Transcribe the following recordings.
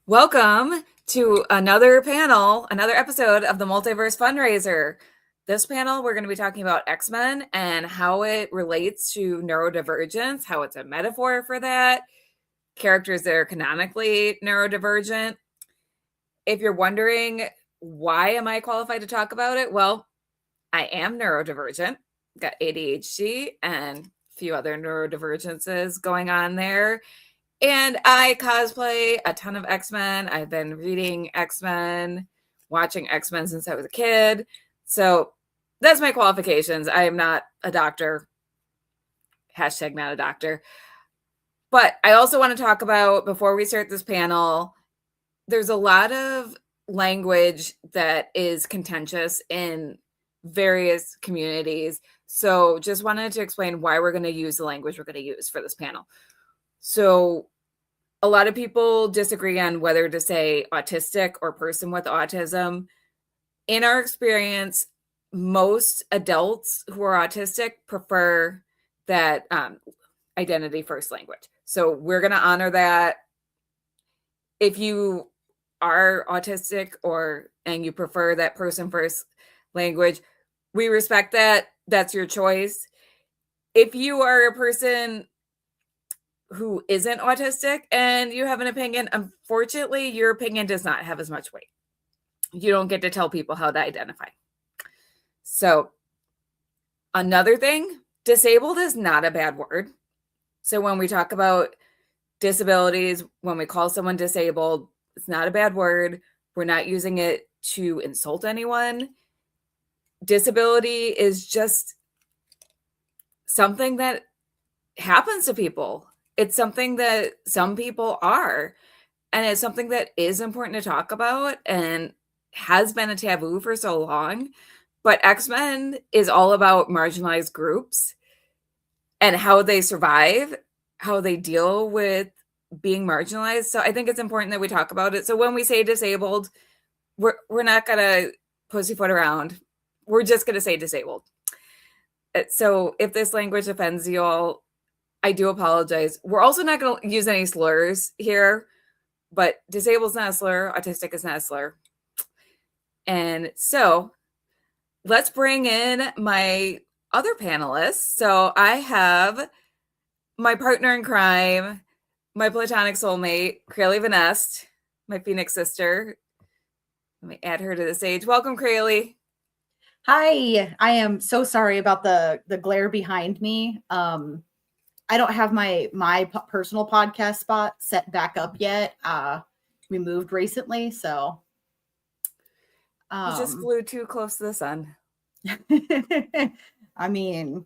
Welcome to another panel, another episode of the Multiverse Fundraiser. This panel, we're going to be talking about X-Men and how it relates to neurodivergence, how it's a metaphor for that, characters that are canonically neurodivergent. If you're wondering, why am I qualified to talk about it? Well, I am neurodivergent, got ADHD and a few other neurodivergences going on there. And I cosplay a ton of X-Men. I've been reading X-Men, watching X-Men since I was a kid. So that's my qualifications. I am not a doctor. Hashtag not a doctor. But I also want to talk about, before we start this panel, there's a lot of language that is contentious in various communities. So just wanted to explain why we're going to use the language we're going to use for this panel. So a lot of people disagree on whether to say autistic or person with autism. In our experience, most adults who are autistic prefer that identity first language. So we're going to honor that. If you are autistic and you prefer that person first language, we respect that. That's your choice. If you are a person who isn't autistic and you have an opinion, unfortunately, your opinion does not have as much weight. You don't get to tell people how to identify. So another thing, disabled is not a bad word. So when we talk about disabilities, when we call someone disabled, it's not a bad word. We're not using it to insult anyone. Disability is just something that happens to people. It's something that some people are, and it's something that is important to talk about and has been a taboo for so long. But X-Men is all about marginalized groups and how they survive, how they deal with being marginalized. So I think it's important that we talk about it. So when we say disabled, we're not going to pussyfoot around. We're just going to say disabled. So if this language offends you all, I do apologize. We're also not going to use any slurs here, but disabled is not a slur. Autistic is not a slur. And so let's bring in my other panelists. So I have my partner in crime, my platonic soulmate, Crayle Vanest, my Phoenix sister. Let me add her to the stage. Welcome, Crayle. Hi. I am so sorry about the glare behind me. I don't have my personal podcast spot set back up yet. We moved recently, so you just flew too close to the sun. I mean,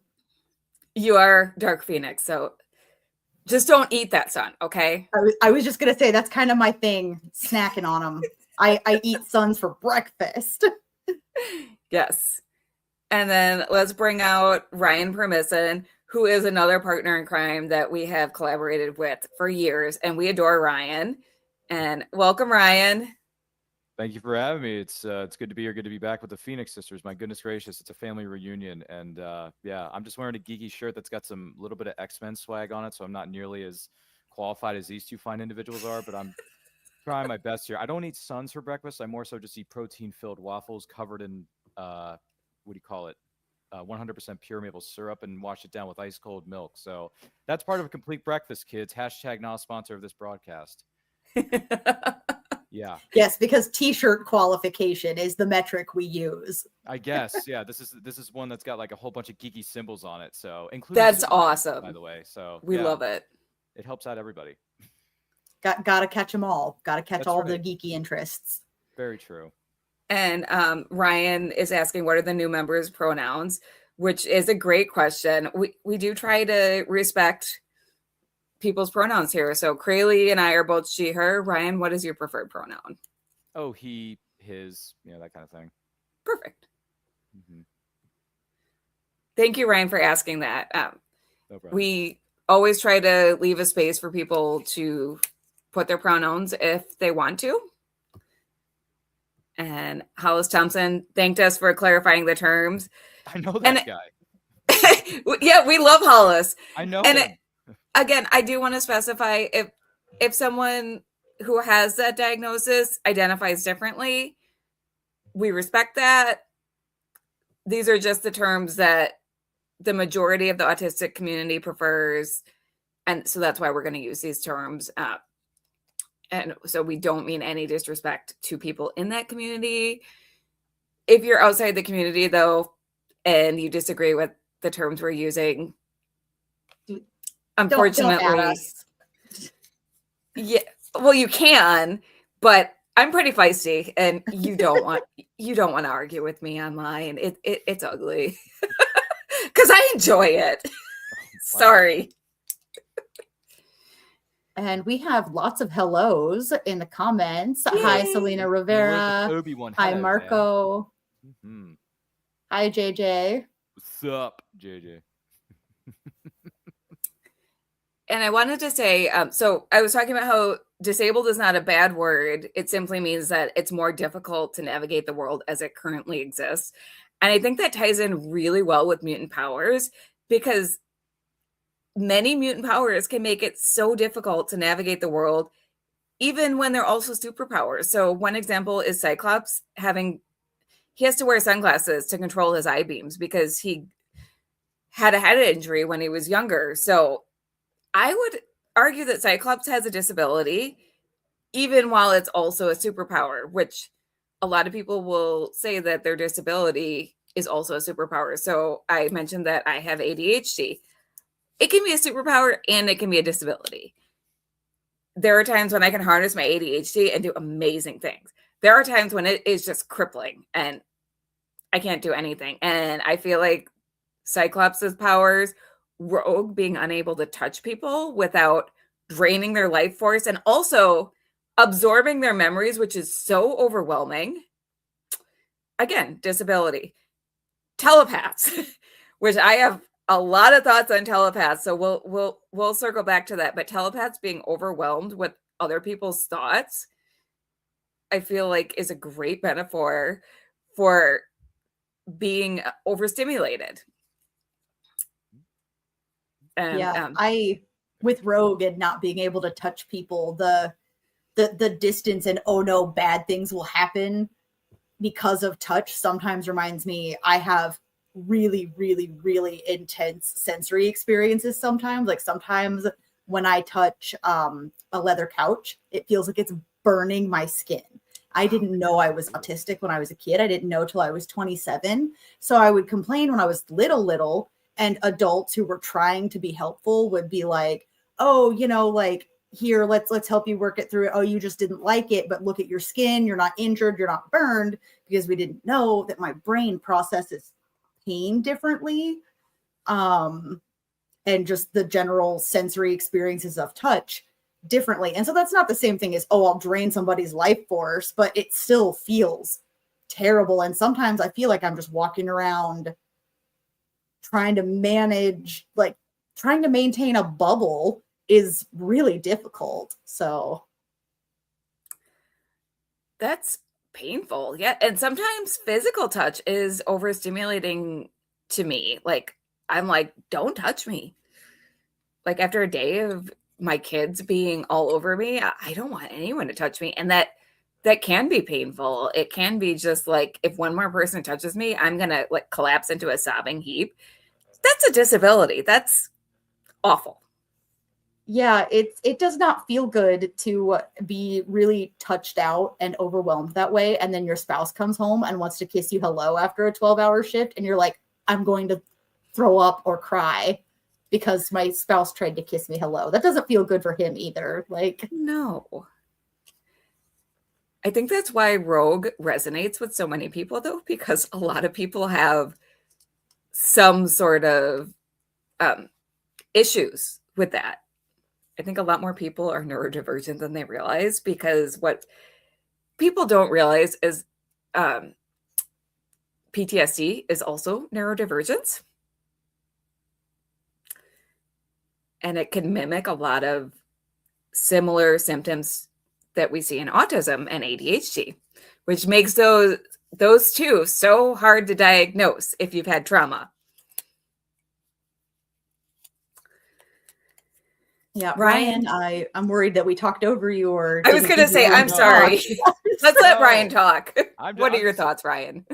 you are Dark Phoenix, so just don't eat that sun, okay? I was just gonna say that's kind of my thing, snacking on them. I eat suns for breakfast. Yes. And then let's bring out Ryan Permison, who is another partner in crime that we have collaborated with for years, and we adore Ryan. And welcome, Ryan. Thank you for having me. It's good to be here. Good to be back with the Phoenix sisters. My goodness gracious, it's a family reunion, and yeah, I'm just wearing a geeky shirt that's got some little bit of X-Men swag on it, so I'm not nearly as qualified as these two fine individuals are, but I'm trying my best here. I don't eat Suns for breakfast. I more so just eat protein-filled waffles covered in what do you call it? 100% pure maple syrup and wash it down with ice cold milk. So that's part of a complete breakfast, kids. Hashtag not a sponsor of this broadcast. Yeah. Yes, because t-shirt qualification is the metric we use. I guess. Yeah. This is one that's got like a whole bunch of geeky symbols on it. So including that's awesome, by the way. So we love it. It helps out everybody. Gotta catch them all. Gotta catch that's all right. The geeky interests. Very true. And Ryan is asking, what are the new members' pronouns? Which is a great question. We do try to respect people's pronouns here. So Crayle and I are both she, her. Ryan, what is your preferred pronoun? Oh, he, his, that kind of thing. Perfect. Mm-hmm. Thank you, Ryan, for asking that. No problem. We always try to leave a space for people to put their pronouns if they want to. And Hollis Thompson thanked us for clarifying the terms. I know that guy. Yeah, we love Hollis. I know. And again, I do want to specify if someone who has that diagnosis identifies differently. We respect that. These are just the terms that the majority of the autistic community prefers. And so that's why we're going to use these terms. And so we don't mean any disrespect to people in that community. If you're outside the community, though, and you disagree with the terms we're using, unfortunately, don't add us. Yeah, well, you can, but I'm pretty feisty, and you don't want to argue with me online. It's ugly because I enjoy it. Wow. Sorry. And we have lots of hellos in the comments. Yay. Hi, Selena Rivera. Obi-Wan. Hi, Hello, Marco. man. Hi, JJ. What's up, JJ? And I wanted to say, so I was talking about how disabled is not a bad word. It simply means that it's more difficult to navigate the world as it currently exists. And I think that ties in really well with mutant powers, because many mutant powers can make it so difficult to navigate the world, even when they're also superpowers. So one example is Cyclops he has to wear sunglasses to control his eye beams because he had a head injury when he was younger. So I would argue that Cyclops has a disability, even while it's also a superpower, which a lot of people will say that their disability is also a superpower. So I mentioned that I have ADHD. It can be a superpower and it can be a disability. There are times when I can harness my ADHD and do amazing things. There are times when it is just crippling and I can't do anything. And I feel like Cyclops' powers, Rogue being unable to touch people without draining their life force and also absorbing their memories, which is so overwhelming. Again, disability. Telepaths, which I have a lot of thoughts on telepaths, so we'll circle back to that. But telepaths being overwhelmed with other people's thoughts, I feel like is a great metaphor for being overstimulated. And, I with Rogue and not being able to touch people, the distance and oh no, bad things will happen because of touch sometimes reminds me I have really, really, really intense sensory experiences sometimes. Like sometimes when I touch a leather couch, it feels like it's burning my skin. I didn't know I was autistic when I was a kid. I didn't know till I was 27. So I would complain when I was little, and adults who were trying to be helpful would be like, oh, like, here, let's help you work it through. Oh, you just didn't like it, but look at your skin. You're not injured. You're not burned, because we didn't know that my brain processes pain differently. And just the general sensory experiences of touch differently. And so that's not the same thing as, oh, I'll drain somebody's life force, but it still feels terrible. And sometimes I feel like I'm just walking around trying to manage, like trying to maintain a bubble is really difficult. So that's painful. Yeah. And sometimes physical touch is overstimulating to me. Like, I'm like, don't touch me. Like after a day of my kids being all over me, I don't want anyone to touch me. And that can be painful. It can be just like, if one more person touches me, I'm going to like collapse into a sobbing heap. That's a disability. That's awful. Yeah, it does not feel good to be really touched out and overwhelmed that way. And then your spouse comes home and wants to kiss you hello after a 12-hour shift. And you're like, I'm going to throw up or cry because my spouse tried to kiss me hello. That doesn't feel good for him either. Like, no. I think that's why Rogue resonates with so many people, though, because a lot of people have some sort of issues with that. I think a lot more people are neurodivergent than they realize, because what people don't realize is PTSD is also neurodivergence. And it can mimic a lot of similar symptoms that we see in autism and ADHD, which makes those two so hard to diagnose if you've had trauma. Yeah, Ryan? I'm worried that we talked over you or I was didn't going to give you say, room I'm to sorry. talk. Let's let Ryan No, talk. I'm What are I'm your just thoughts, Ryan?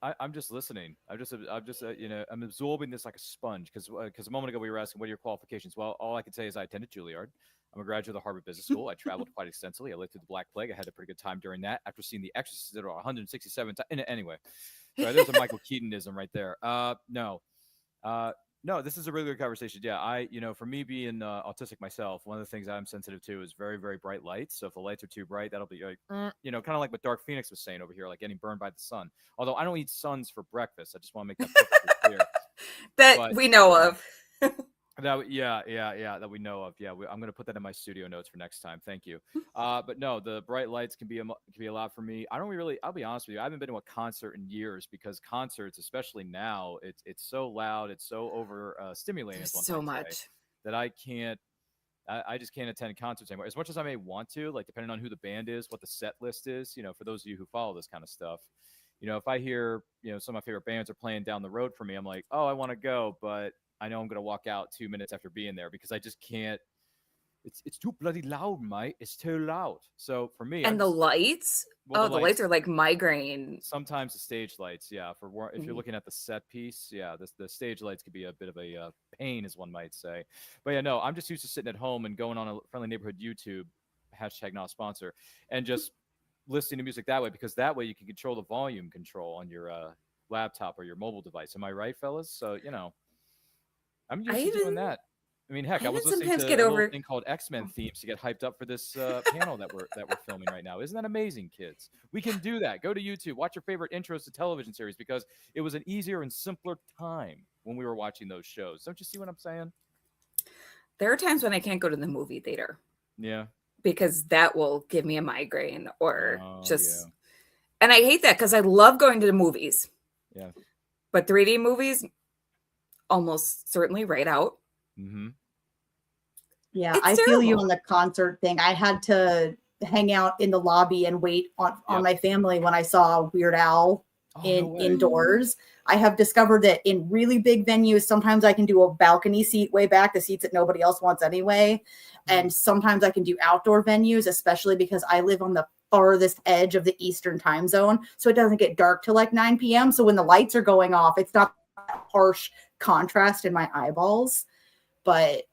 I'm just listening. I'm just I'm absorbing this like a sponge because a moment ago we were asking what are your qualifications. Well, all I can say is I attended Juilliard. I'm a graduate of the Harvard Business School. I traveled quite extensively. I lived through the Black Plague. I had a pretty good time during that. After seeing The Exorcist at 167 times. Anyway, so there's a Michael Keatonism right there. No, uh, no, this is a really good conversation. Yeah, for me being autistic myself, one of the things I'm sensitive to is very, very bright lights. So if the lights are too bright, that'll be like, kind of like what Dark Phoenix was saying over here, like getting burned by the sun. Although I don't eat suns for breakfast. I just want to make that perfectly clear. That But we know yeah, of. that we know of. Yeah, I'm gonna put that in my studio notes for next time. Thank you. But no, the bright lights can be a lot for me. I don't really. I'll be honest with you. I haven't been to a concert in years because concerts, especially now, it's so loud, it's so over stimulating, There's as one so might say, much. that I can't. I just can't attend concerts anymore. As much as I may want to, like depending on who the band is, what the set list is. For those of you who follow this kind of stuff, if I hear, some of my favorite bands are playing down the road from me, I'm like, oh, I want to go, but I know I'm going to walk out 2 minutes after being there because I just can't. It's too bloody loud, mate. It's too loud. So for me, I'm And the just lights? well, the Oh, the lights lights. are like migraine. Sometimes the stage lights, yeah. If you're Mhm. looking at the set piece, yeah, the stage lights could be a bit of a pain, as one might say. But yeah, no, I'm just used to sitting at home and going on a friendly neighborhood YouTube hashtag not sponsor and just listening to music that way because that way you can control the volume control on your laptop or your mobile device. Am I right, fellas? So I'm I used to doing even that. I mean, I heck, I even was listening sometimes to get a little over thing called X-Men themes to get hyped up for this panel that we're filming right now. Isn't that amazing, kids? We can do that. Go to YouTube, watch your favorite intros to television series because it was an easier and simpler time when we were watching those shows. Don't you see what I'm saying? there are times when I can't go to the movie theater Yeah. because that will give me a migraine or Oh yeah. just and I hate that because I love going to the movies. Yeah. But 3D movies almost certainly right out. Mm-hmm. Yeah, It's I feel you terrible. on the concert thing. I had to hang out in the lobby and wait on Yep. my family when I saw Weird Al Oh no way. indoors. I have discovered that in really big venues, sometimes I can do a balcony seat way back, the seats that nobody else wants anyway. And sometimes I can do outdoor venues, especially because I live on the farthest edge of the Eastern time zone. So it doesn't get dark till like 9 p.m. So when the lights are going off, it's not that harsh contrast in my eyeballs. But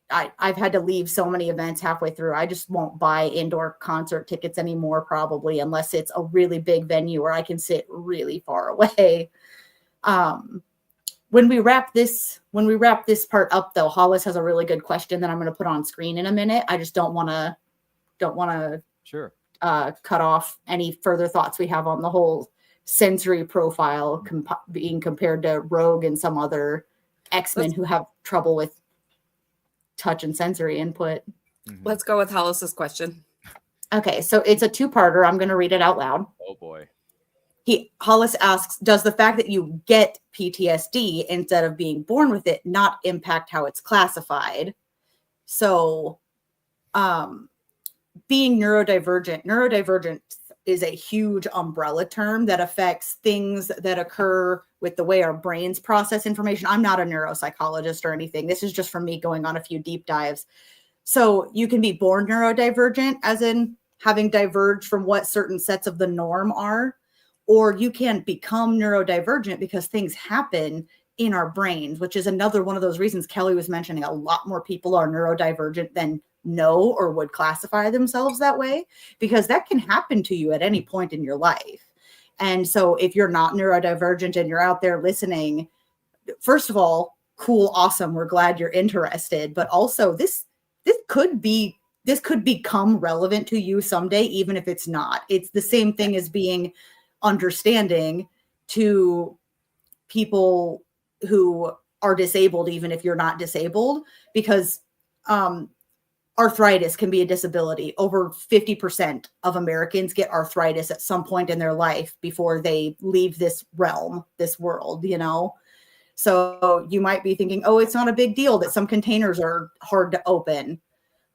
I've had to leave so many events halfway through. I just won't buy indoor concert tickets anymore, probably, unless it's a really big venue where I can sit really far away. When we wrap this part up, though, Hollis has a really good question that I'm going to put on screen in a minute. I just don't want to Sure. cut off any further thoughts we have on the whole sensory profile being compared to Rogue and some other X-Men who have trouble with touch and sensory input. Mm-hmm. Let's go with Hollis's question. Okay, so it's a two-parter. I'm going to read it out loud. Oh boy. Hollis asks, does the fact that you get PTSD instead of being born with it not impact how it's classified? So, being neurodivergent is a huge umbrella term that affects things that occur with the way our brains process information. I'm not a neuropsychologist or anything. This is just from me going on a few deep dives. So you can be born neurodivergent, as in having diverged from what certain sets of the norm are, or you can become neurodivergent because things happen in our brains, which is another one of those reasons Kelly was mentioning. A lot more people are neurodivergent than know or would classify themselves that way, because that can happen to you at any point in your life. And so if you're not neurodivergent and you're out there listening, first of all, cool, awesome, we're glad you're interested, but also this could become relevant to you someday, even if it's not. It's the same thing as being understanding to people who are disabled, even if you're not disabled, because arthritis can be a disability. Over 50% of Americans get arthritis at some point in their life before they leave this realm, this world, So you might be thinking, oh, it's not a big deal that some containers are hard to open.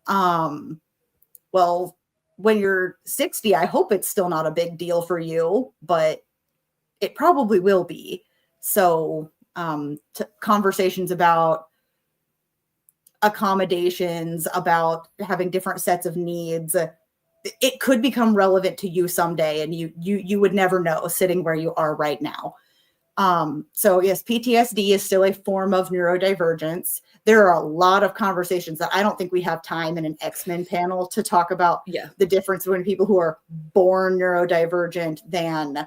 Well, when you're 60, I hope it's still not a big deal for you, but it probably will be. So conversations about accommodations, about having different sets of needs, it could become relevant to you someday, and you would never know sitting where you are right now. So yes, PTSD is still a form of neurodivergence. There are a lot of conversations that I don't think we have time in an X-Men panel to talk about the difference between people who are born neurodivergent than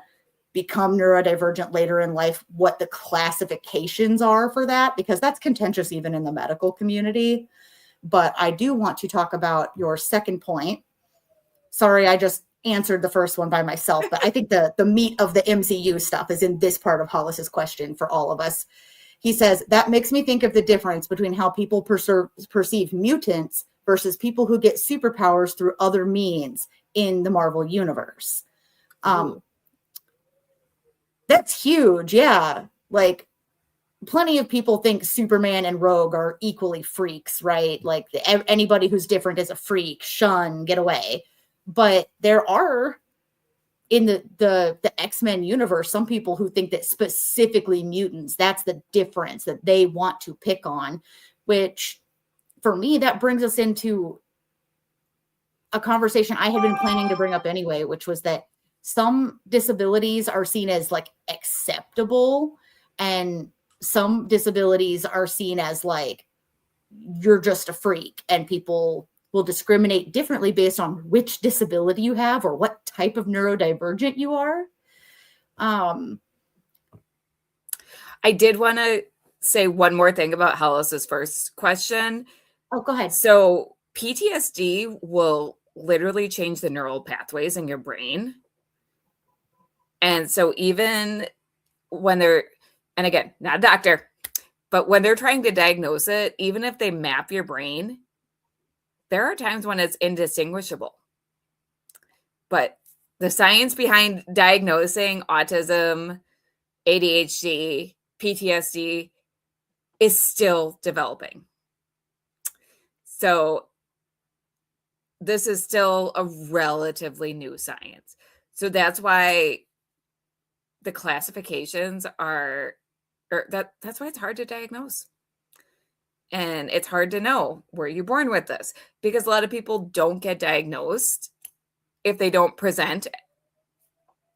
become neurodivergent later in life, what the classifications are for that, because that's contentious even in the medical community. But I do want to talk about your second point. Sorry, I just answered the first one by myself, but I think the meat of the MCU stuff is in this part of Hollis's question for all of us. He says, that makes me think of the difference between how people perceive mutants versus people who get superpowers through other means in the Marvel universe. That's huge. Yeah. Like, plenty of people think Superman and Rogue are equally freaks, right? Like anybody who's different is a freak, shun, get away. But there are in the X-Men universe some people who think that specifically mutants, that's the difference that they want to pick on, which for me, that brings us into a conversation I had been planning to bring up anyway, which was that some disabilities are seen as like acceptable, and some disabilities are seen as like you're just a freak, and people will discriminate differently based on which disability you have or what type of neurodivergent you are. I did want to say one more thing about Hollis's first question. Oh, go ahead. So PTSD will literally change the neural pathways in your brain. And so even when they're, and again, not a doctor, but when they're trying to diagnose it, even if they map your brain, there are times when it's indistinguishable. But the science behind diagnosing autism, ADHD, PTSD is still developing. So this is still a relatively new science. So that's why the classifications are, that's why it's hard to diagnose. And it's hard to know, were you born with this? Because a lot of people don't get diagnosed if they don't present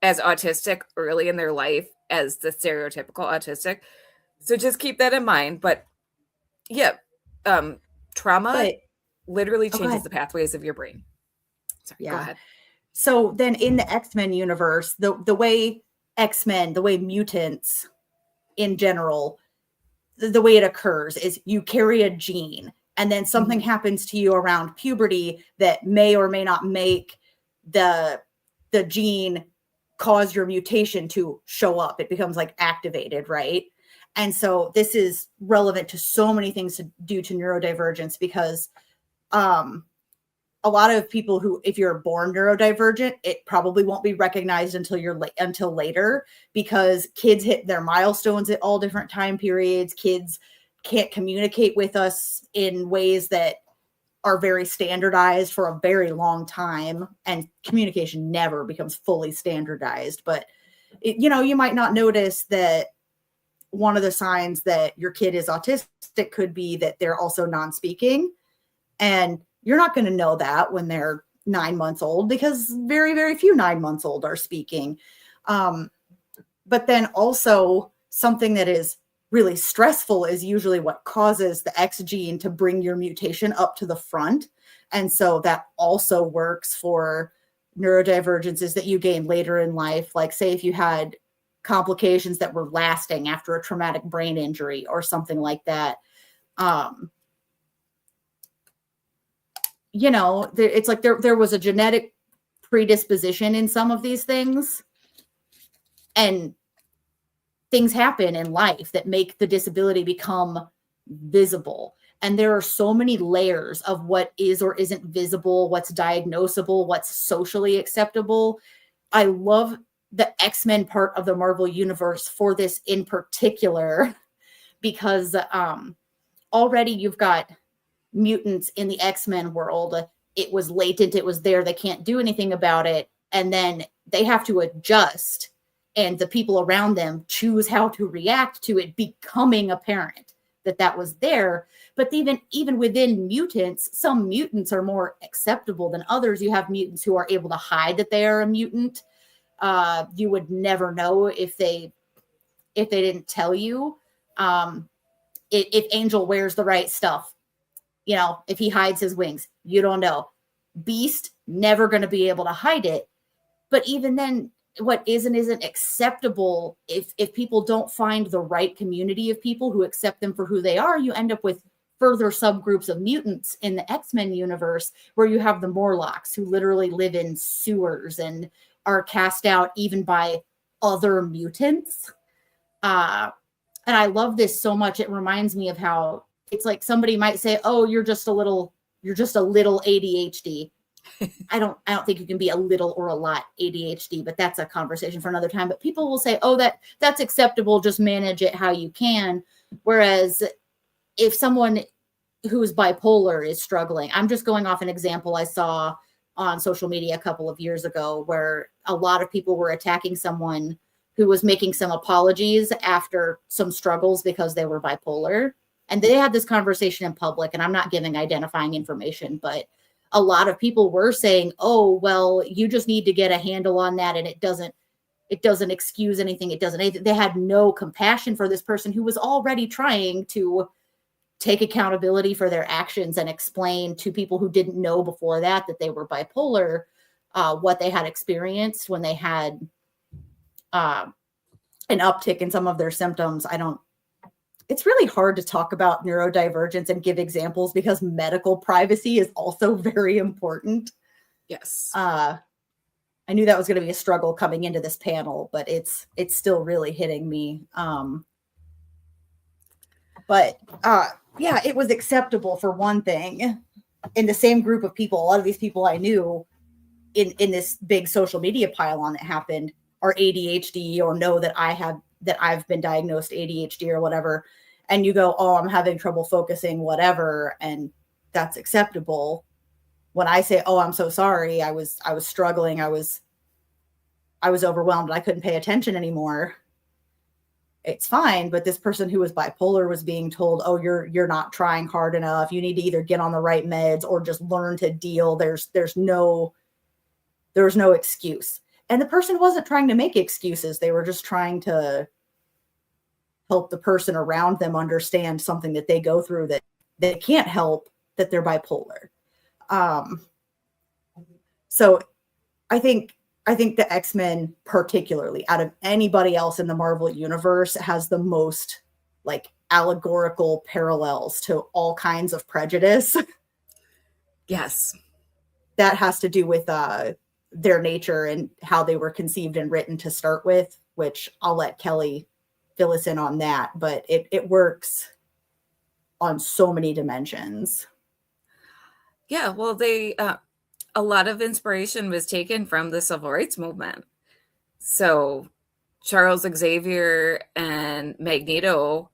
as autistic early in their life as the stereotypical autistic. So just keep that in mind. But yeah, trauma literally changes the pathways of your brain. Sorry, go ahead. So then in the X-Men universe, the way X-Men, the way mutants in general, the way it occurs is you carry a gene, and then something happens to you around puberty that may or may not make the gene cause your mutation to show up. It becomes like activated, right? And so this is relevant to so many things due to neurodivergence, because a lot of people who, if you're born neurodivergent, it probably won't be recognized until later, because kids hit their milestones at all different time periods. Kids can't communicate with us in ways that are very standardized for a very long time, and communication never becomes fully standardized. But you might not notice that one of the signs that your kid is autistic could be that they're also non-speaking, and you're not going to know that when they're 9 months old, because very, very few 9 months old are speaking. But then also something that is really stressful is usually what causes the X gene to bring your mutation up to the front. And so that also works for neurodivergences that you gain later in life. Like, say, if you had complications that were lasting after a traumatic brain injury or something like that. It's like there was a genetic predisposition in some of these things, and things happen in life that make the disability become visible. And there are so many layers of what is or isn't visible, what's diagnosable, what's socially acceptable. I love the X-Men part of the Marvel universe for this in particular, because already you've got mutants in the X-Men world. It was latent, it was there, they can't do anything about it, and then they have to adjust, and the people around them choose how to react to it becoming apparent that was there. But even within mutants, some mutants are more acceptable than others. You have mutants who are able to hide that they are a mutant. You would never know if they didn't tell you. If Angel wears the right stuff, if he hides his wings, you don't know. Beast, never going to be able to hide it. But even then, what isn't acceptable, if people don't find the right community of people who accept them for who they are, you end up with further subgroups of mutants in the X-Men universe, where you have the Morlocks, who literally live in sewers and are cast out even by other mutants. And I love this so much. It reminds me of how it's like somebody might say, "Oh, you're just a little ADHD." I don't think you can be a little or a lot ADHD, but that's a conversation for another time. But people will say, "Oh, that's acceptable. Just manage it how you can." Whereas if someone who's bipolar is struggling, I'm just going off an example I saw on social media a couple of years ago, where a lot of people were attacking someone who was making some apologies after some struggles because they were bipolar. And they had this conversation in public, and I'm not giving identifying information, but a lot of people were saying, "Oh, well, you just need to get a handle on that. And it doesn't excuse anything. It doesn't." They had no compassion for this person who was already trying to take accountability for their actions and explain to people who didn't know before that they were bipolar, what they had experienced when they had an uptick in some of their symptoms. It's really hard to talk about neurodivergence and give examples because medical privacy is also very important. Yes. I knew that was going to be a struggle coming into this panel, but it's still really hitting me. Yeah, it was acceptable for one thing. In the same group of people, a lot of these people I knew in this big social media pile-on that happened are ADHD or know that I've been diagnosed ADHD or whatever. And you go, "Oh, I'm having trouble focusing, whatever." And that's acceptable. When I say, "Oh, I'm so sorry. I was struggling. I was overwhelmed. I couldn't pay attention anymore." It's fine. But this person who was bipolar was being told, "Oh, you're not trying hard enough. You need to either get on the right meds or just learn to deal." There's no excuse. And the person wasn't trying to make excuses. They were just trying to help the person around them understand something that they go through that they can't help, that they're bipolar. So I think the X-Men, particularly out of anybody else in the Marvel universe, has the most like allegorical parallels to all kinds of prejudice. Yes. That has to do with their nature and how they were conceived and written to start with, which I'll let Kelly fill us in on that, but it works on so many dimensions. Yeah, well, a lot of inspiration was taken from the civil rights movement. So Charles Xavier and Magneto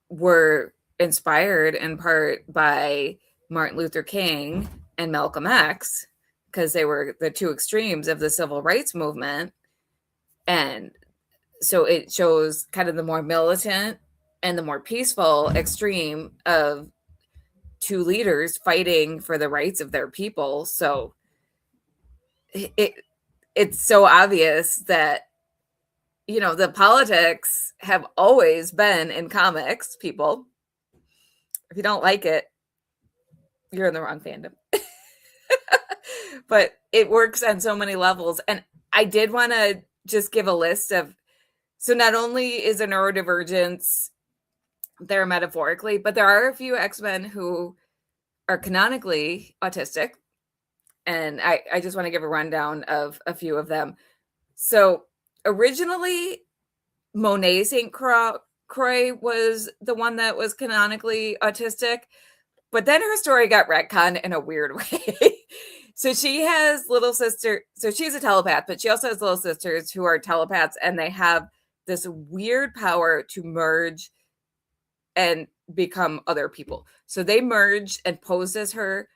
were inspired in part by Martin Luther King and Malcolm X, because they were the two extremes of the civil rights movement. And so it shows kind of the more militant and the more peaceful extreme of two leaders fighting for the rights of their people. So it's so obvious that, the politics have always been in comics, people. If you don't like it, you're in the wrong fandom. But it works on so many levels. And I did want to just give a list of, so not only is a neurodivergence there metaphorically, but there are a few X-Men who are canonically autistic. And I just want to give a rundown of a few of them. So originally, Monet St. Croix was the one that was canonically autistic, but then her story got retconned in a weird way. So she has little sister. So she's a telepath, but she also has little sisters who are telepaths, and they have this weird power to merge and become other people. So they merged and posed as her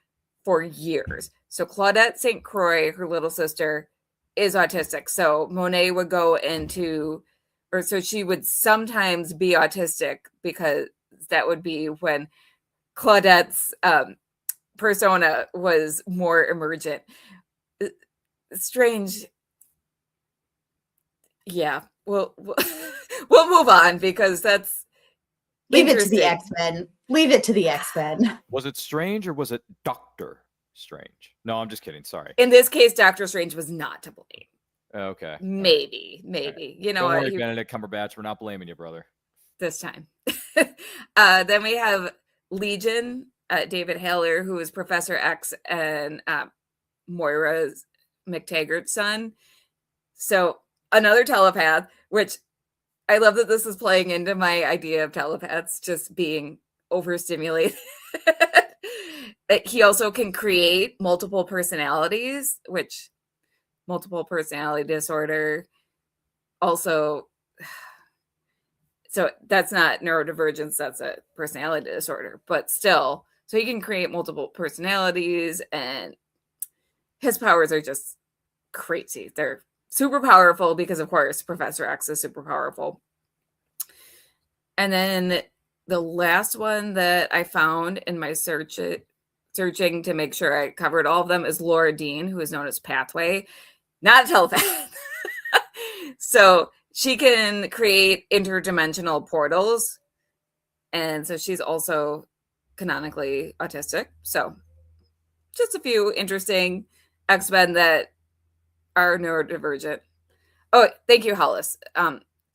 for years. So Claudette St. Croix, her little sister, is autistic. So Monet would go into, or so she would sometimes be autistic because that would be when Claudette's persona was more emergent. Strange. Yeah, we'll move on because that's leave it to the X-Men. Leave it to the X-Men. Was it Strange or was it Doctor Strange? No, I'm just kidding. Sorry. In this case, Doctor Strange was not to blame. Okay. Maybe. Okay. You know, don't worry, Benedict Cumberbatch. We're not blaming you, brother. This time. Then we have Legion, David Haller, who is Professor X and Moira McTaggart's son. So another telepath, which I love that this is playing into my idea of telepaths just being overstimulated. He also can create multiple personalities, which multiple personality disorder also. So that's not neurodivergence, that's a personality disorder, but still. So he can create multiple personalities and his powers are just crazy. They're super powerful because, of course, Professor X is super powerful. And then the last one that I found in my searching to make sure I covered all of them is Laura Dean, who is known as Pathway, not a telepath. So she can create interdimensional portals. And so she's also canonically autistic. So just a few interesting X-Men that are neurodivergent. Oh, thank you, Hollis.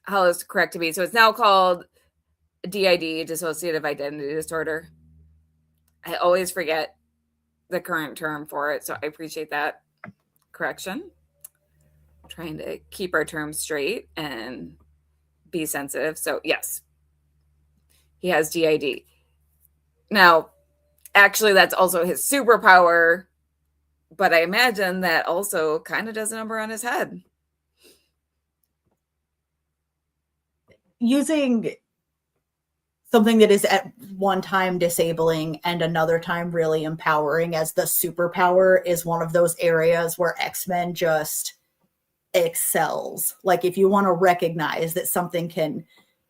Hollis corrected me. So it's now called DID, dissociative identity disorder. I always forget the current term for it, so I appreciate that correction. Trying to keep our terms straight and be sensitive. So yes, he has DID. Now, actually, that's also his superpower, but I imagine that also kind of does a number on his head. Using something that is at one time disabling and another time really empowering as the superpower is one of those areas where X-Men just excels. Like if you want to recognize that something can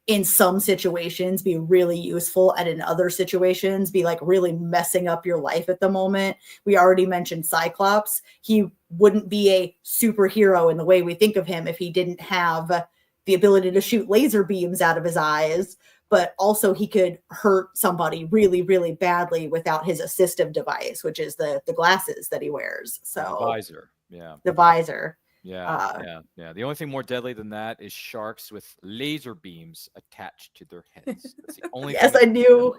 in some situations be really useful and in other situations be like really messing up your life at the moment. We already mentioned Cyclops. He wouldn't be a superhero in the way we think of him if he didn't have the ability to shoot laser beams out of his eyes, but also he could hurt somebody really, really badly without his assistive device, which is the glasses that he wears. So the visor. Yeah. The visor. Yeah. The only thing more deadly than that is sharks with laser beams attached to their heads. That's the only yes, thing I knew.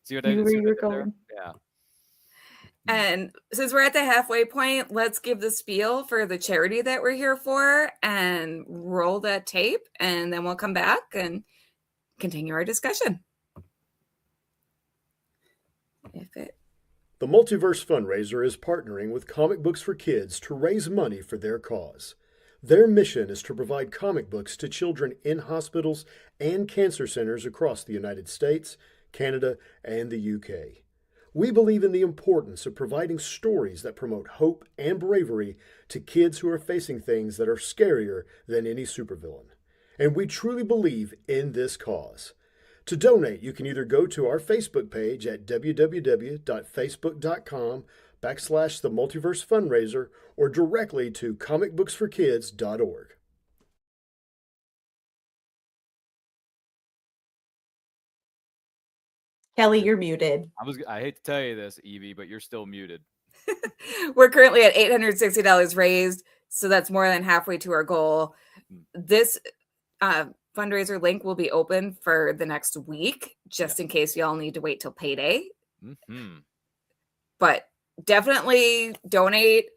See what I did there? Yeah. And since we're at the halfway point, let's give the spiel for the charity that we're here for and roll that tape, and then we'll come back and continue our discussion. The Multiverse Fundraiser is partnering with Comic Books for Kids to raise money for their cause. Their mission is to provide comic books to children in hospitals and cancer centers across the United States, Canada, and the UK. We believe in the importance of providing stories that promote hope and bravery to kids who are facing things that are scarier than any supervillain. And we truly believe in this cause. To donate, you can either go to our Facebook page at www.facebook.com/The Multiverse Fundraiser or directly to comicbooksforkids.org. Kelly, you're muted. I hate to tell you this, Evie, but you're still muted. We're currently at $860 raised, so that's more than halfway to our goal. This fundraiser link will be open for the next week, just in case y'all need to wait till payday. Mm-hmm. But definitely donate.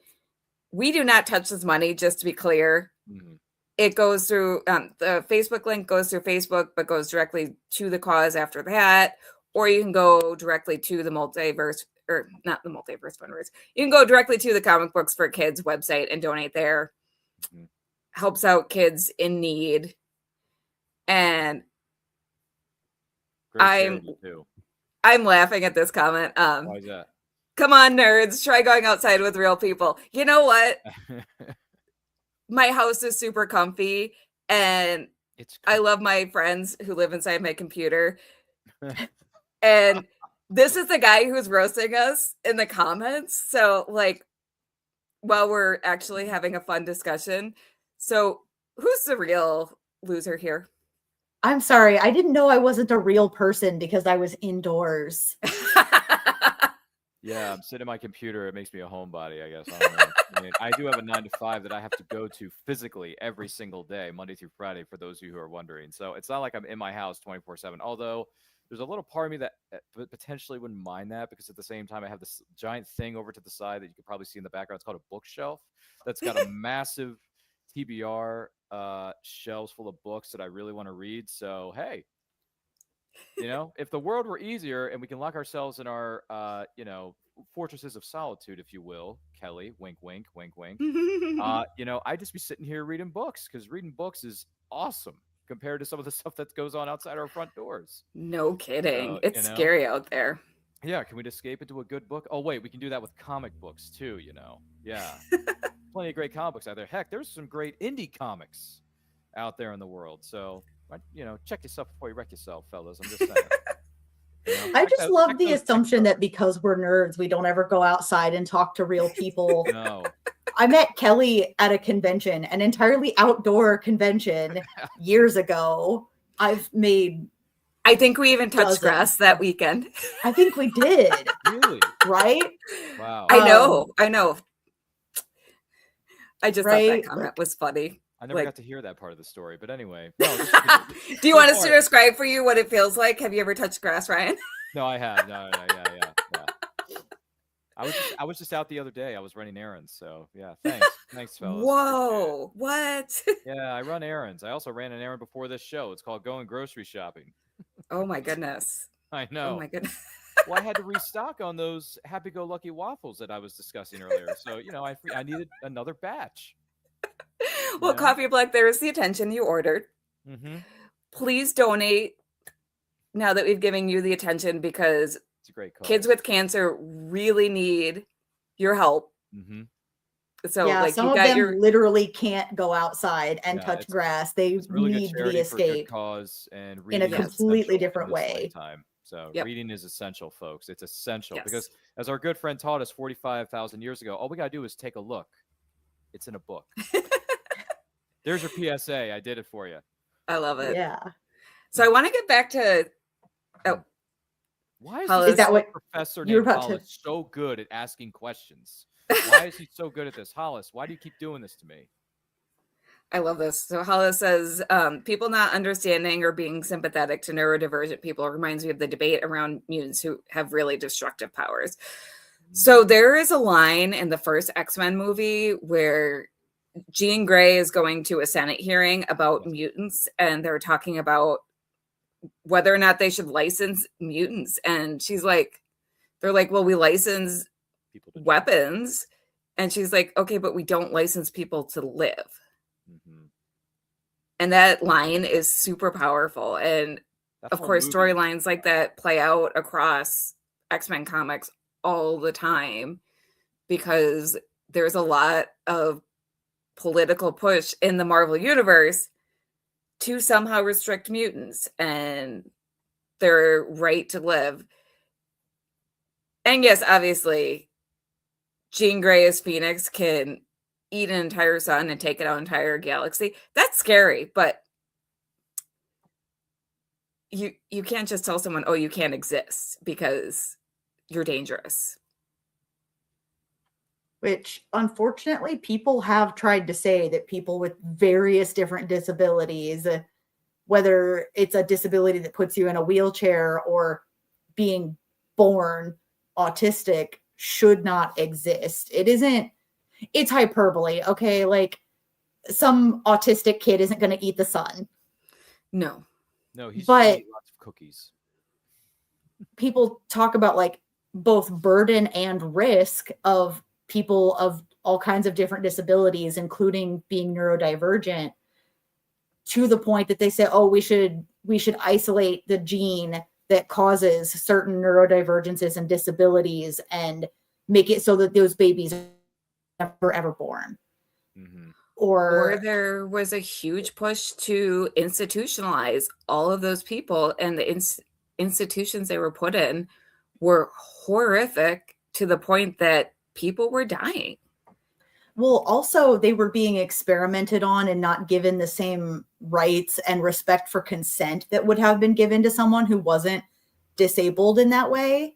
We do not touch this money, just to be clear. Mm-hmm. It goes through, the Facebook link goes through Facebook, but goes directly to the cause after that. Or you can go directly to the multiverse, or not the multiverse fundraiser. You can go directly to the Comic Books for Kids website and donate there. Mm-hmm. Helps out kids in need. And I'm laughing at this comment. Why is that? Come on, nerds, try going outside with real people. You know what? My house is super comfy, and I love my friends who live inside my computer. And this is the guy who's roasting us in the comments. So, like, while we're actually having a fun discussion, so who's the real loser here? I'm sorry. I didn't know I wasn't a real person because I was indoors. Yeah, I'm sitting at my computer. It makes me a homebody, I guess. I don't know. I mean, I do have a 9 to 5 that I have to go to physically every single day, Monday through Friday, for those of you who are wondering. So it's not like I'm in my house 24/7. Although there's a little part of me that potentially wouldn't mind that, because at the same time, I have this giant thing over to the side that you could probably see in the background. It's called a bookshelf. That's got a massive TBR shelves full of books that I really want to read. So hey, if the world were easier and we can lock ourselves in our, fortresses of solitude, if you will, Kelly, wink, wink, wink, wink. I'd just be sitting here reading books, because reading books is awesome compared to some of the stuff that goes on outside our front doors. No kidding. So, It's scary out there. Yeah. Can we escape into a good book? Oh, wait, we can do that with comic books too, Yeah. Plenty of great comic books out there. Heck, there's some great indie comics out there in the world. So, check yourself before you wreck yourself, fellas. I'm just saying. I just love the assumption that because we're nerds, we don't ever go outside and talk to real people. No. I met Kelly at a convention, an entirely outdoor convention years ago. I think we even touched grass that weekend. I think we did. Really? Right? Wow. I know. I just thought that comment was funny. I never got to hear that part of the story, but anyway. No, do you want us to describe for you what it feels like? Have you ever touched grass, Ryan? No, I have. No, yeah. I was just out the other day. I was running errands, so yeah. Thanks, fellas. Whoa, what? Yeah, I run errands. I also ran an errand before this show. It's called going grocery shopping. Oh my goodness. I know. Oh my goodness. Well, I had to restock on those happy-go-lucky waffles that I was discussing earlier. So, I needed another batch. Well, Coffee Black, there is the attention you ordered. Mm-hmm. Please donate now that we've given you the attention, because it's a great cause. Kids with cancer really need your help. Mm-hmm. So, some of them literally can't go outside and touch grass. They really need the escape cause and in a completely different way. So reading is essential, folks. It's essential because, as our good friend taught us 45,000 years ago, all we got to do is take a look. It's in a book. There's your PSA. I did it for you. I love it. Yeah. So I want to get back to. Why is that what Professor named Hollis so good at asking questions? Why is he so good at this? Hollis, why do you keep doing this to me? I love this. So Hollis says, people not understanding or being sympathetic to neurodivergent people reminds me of the debate around mutants who have really destructive powers. So there is a line in the first X-Men movie where Jean Grey is going to a Senate hearing about mutants, and they're talking about whether or not they should license mutants. And they're like, well, we license weapons. And she's like, okay, but we don't license people to live. Mm-hmm. And that line is super powerful. And of course, storylines like that play out across X-Men comics all the time, because there's a lot of political push in the Marvel universe to somehow restrict mutants and their right to live. And yes, obviously, Jean Grey as Phoenix can eat an entire sun and take out an entire galaxy. That's scary, but you can't just tell someone, oh, you can't exist because you're dangerous. Which, unfortunately, people have tried to say that people with various different disabilities, whether it's a disability that puts you in a wheelchair or being born autistic, should not exist. It's hyperbole, okay? Like, some autistic kid isn't going to eat the sun. No, he's going to eat lots of cookies. People talk about, like, both burden and risk of people of all kinds of different disabilities, including being neurodivergent, to the point that they say, oh, we should isolate the gene that causes certain neurodivergences and disabilities and make it so that those babies are never ever born. Mm-hmm. Or there was a huge push to institutionalize all of those people, and institutions they were put in were horrific to the point that people were dying. Well, also they were being experimented on and not given the same rights and respect for consent that would have been given to someone who wasn't disabled in that way.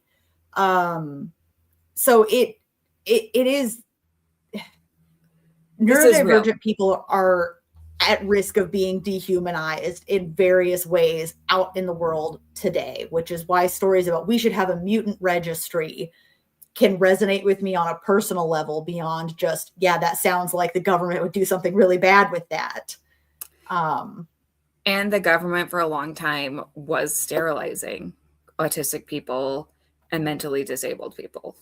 So it is neurodivergent people are at risk of being dehumanized in various ways out in the world today, which is why stories about we should have a mutant registry can resonate with me on a personal level beyond just, yeah, that sounds like the government would do something really bad with that. And the government for a long time was sterilizing autistic people and mentally disabled people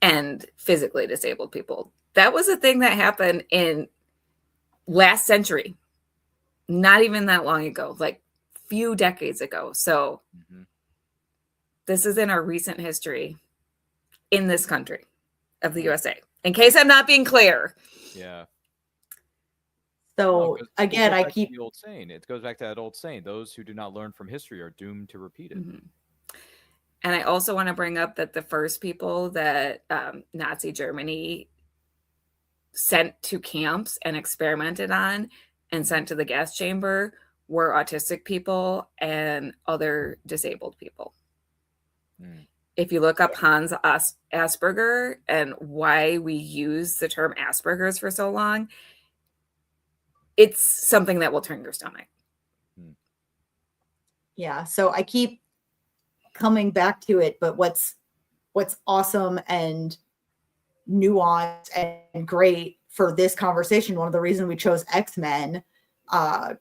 and physically disabled people. That was a thing that happened in last century, not even that long ago, like few decades ago. So this is in our recent history in this country of the USA, in case I'm not being clear. Yeah. So again, I keep the old saying. It goes back to that old saying: those who do not learn from history are doomed to repeat it. And I also want to bring up that the first people that Nazi Germany sent to camps and experimented on and sent to the gas chamber were autistic people and other disabled people. If you look up Hans Asperger and why we use the term Asperger's for so long, it's something that will turn your stomach. Yeah, so I keep coming back to it, but what's awesome and nuanced and great for this conversation, one of the reasons we chose X-Men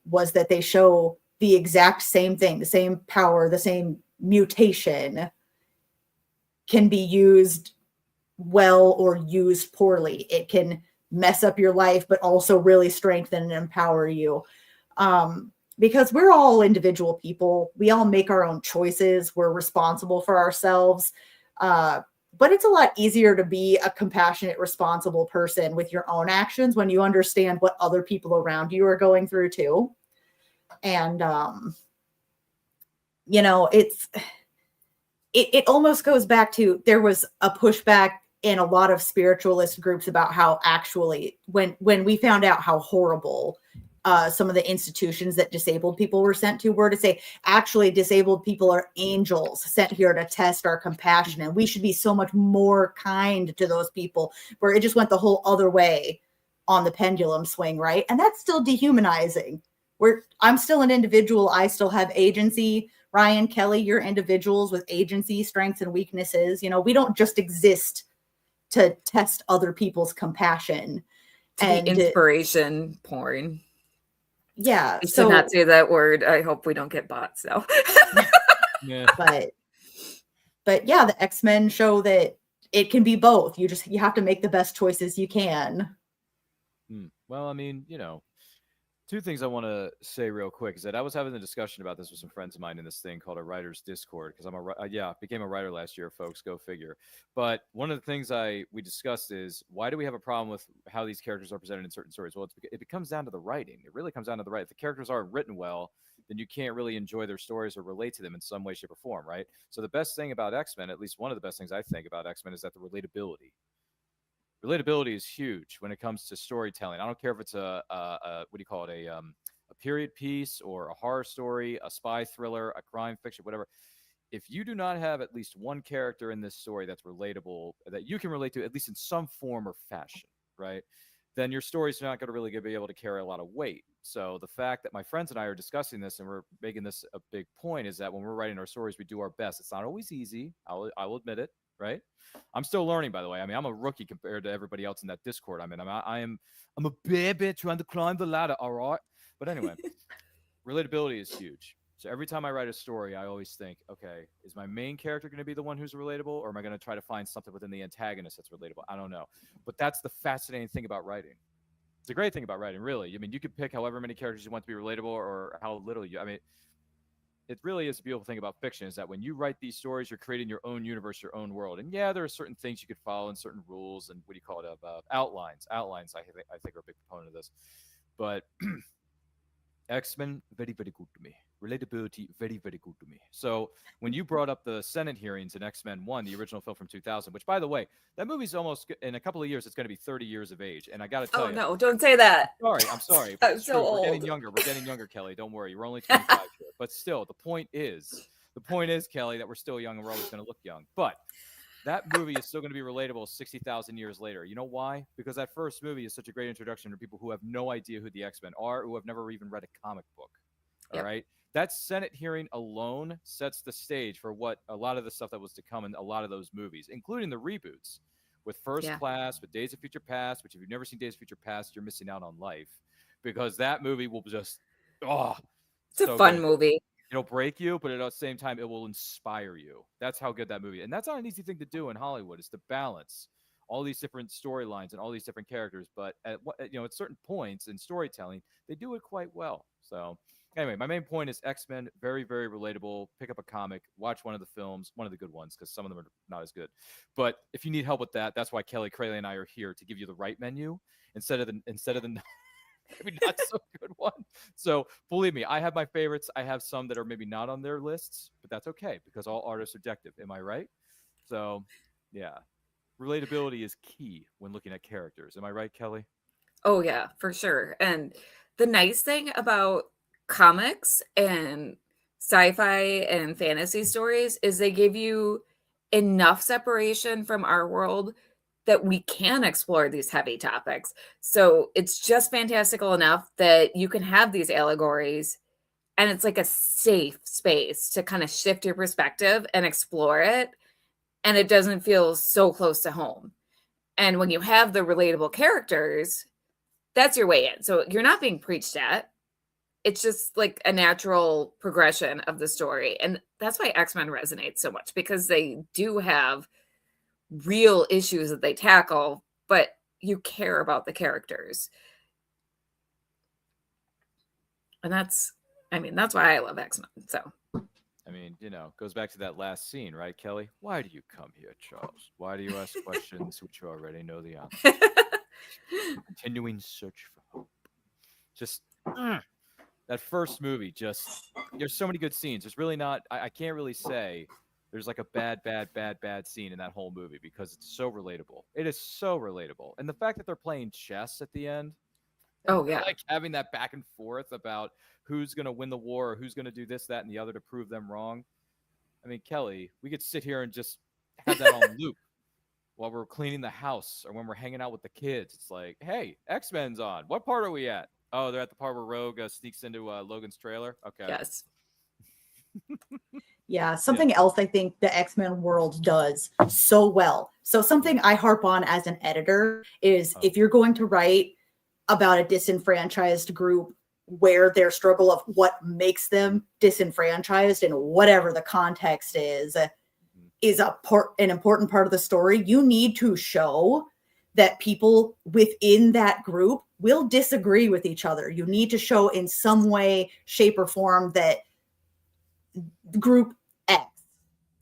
was that they show the exact same thing, the same power, the same mutation can be used well or used poorly. It can mess up your life, but also really strengthen and empower you. Because we're all individual people. We all make our own choices. We're responsible for ourselves. But it's a lot easier to be a compassionate, responsible person with your own actions when you understand what other people around you are going through too. And, it almost goes back to, there was a pushback in a lot of spiritualist groups about how actually, when we found out how horrible some of the institutions that disabled people were sent to were, to say, actually, disabled people are angels sent here to test our compassion. And we should be so much more kind to those people, where it just went the whole other way on the pendulum swing, right? And that's still dehumanizing. I'm still an individual. I still have agency. Ryan, Kelly, you're individuals with agency, strengths, and weaknesses. We don't just exist to test other people's compassion. And inspiration porn. Yeah. I should not say that word. I hope we don't get bots though. Yeah. But yeah, the X-Men show that it can be both. You have to make the best choices you can. Well, I mean, two things I want to say real quick is that I was having a discussion about this with some friends of mine in this thing called a writer's Discord, because became a writer last year, folks, go figure. But one of the things we discussed is, why do we have a problem with how these characters are presented in certain stories? Well, it comes down to the writing. It really comes down to the writing. If the characters aren't written well, then you can't really enjoy their stories or relate to them in some way, shape, or form, right? So the bbest thing about X-Men, at least one of the best things I think about X-Men, is that the relatability. Relatability is huge when it comes to storytelling. I don't care if it's a period piece or a horror story, a spy thriller, a crime fiction, whatever. If you do not have at least one character in this story that's relatable, that you can relate to at least in some form or fashion, right, then your story's not going to really be able to carry a lot of weight. So the fact that my friends and I are discussing this and we're making this a big point is that when we're writing our stories, we do our best. It's not always easy. I will admit it, right? I'm still learning, by the way. I mean, I'm a rookie compared to everybody else in that Discord I'm in. I'm a baby trying to climb the ladder, all right? But anyway, relatability is huge. So every time I write a story, I always think, okay, is my main character going to be the one who's relatable, or am I going to try to find something within the antagonist that's relatable? I don't know. But that's the fascinating thing about writing. It's a great thing about writing, really. I mean, you could pick however many characters you want to be relatable, or how little it really is a beautiful thing about fiction, is that when you write these stories, you're creating your own universe, your own world. And yeah, there are certain things you could follow and certain rules and outlines. Outlines, I think, are a big proponent of this. But X-Men, very, very good to me. Relatability, very, very good to me. So when you brought up the Senate hearings in X-Men 1, the original film from 2000, which, by the way, that movie's almost, in a couple of years, it's going to be 30 years of age. And I got to tell Oh you, no, don't say that. I'm sorry, but I'm it's so true. We're old. getting younger. We're getting younger, Kelly. Don't worry. You're only 25 here. But still, the point is, Kelly, that we're still young and we're always going to look young. But that movie is still going to be relatable 60,000 years later. You know why? Because that first movie is such a great introduction to people who have no idea who the X-Men are, who have never even read a comic book. All right. That Senate hearing alone sets the stage for what a lot of the stuff that was to come in a lot of those movies, including the reboots with First Class, with Days of Future Past, which if you've never seen Days of Future Past, you're missing out on life, because that movie will just, it's a fun movie. It'll break you, but at the same time, it will inspire you. That's how good that movie is. And that's not an easy thing to do in Hollywood, is to balance all these different storylines and all these different characters. But at certain points in storytelling, they do it quite well. So anyway, my main point is X-Men, very, very relatable. Pick up a comic, watch one of the films, one of the good ones, because some of them are not as good. But if you need help with that, that's why Kelly, Crayle, and I are here to give you the right menu instead of the maybe not so good one. So believe me, I have my favorites. I have some that are maybe not on their lists, but that's okay because all art is subjective. Am I right? So yeah, relatability is key when looking at characters. Am I right, Kelly? Oh yeah, for sure. And the nice thing about comics and sci-fi and fantasy stories is they give you enough separation from our world that we can explore these heavy topics. So it's just fantastical enough that you can have these allegories and it's like a safe space to kind of shift your perspective and explore it. And it doesn't feel so close to home. And when you have the relatable characters, that's your way in. So you're not being preached at. It's just like a natural progression of the story. And that's why X-Men resonates so much, because they do have real issues that they tackle, but you care about the characters. And that's why I love X-Men. So goes back to that last scene, right, Kelly? Why do you come here, Charles? Why do you ask questions which you already know the answer? Continuing search for hope. Just that first movie, there's so many good scenes. There's really not, I can't really say there's like a bad scene in that whole movie because it's so relatable. It is so relatable. And the fact that they're playing chess at the end, like having that back and forth about who's going to win the war or who's going to do this, that, and the other to prove them wrong. I mean, Kelly, we could sit here and just have that on loop while we're cleaning the house or when we're hanging out with the kids. It's like, hey, X-Men's on. What part are we at? Oh, they're at the part where Rogue sneaks into Logan's trailer. Okay. Yes. Yeah, something else I think the X-Men world does so well. So something I harp on as an editor is if you're going to write about a disenfranchised group where their struggle of what makes them disenfranchised and whatever the context is an important part of the story, you need to show that people within that group will disagree with each other. You need to show in some way, shape, or form that group X,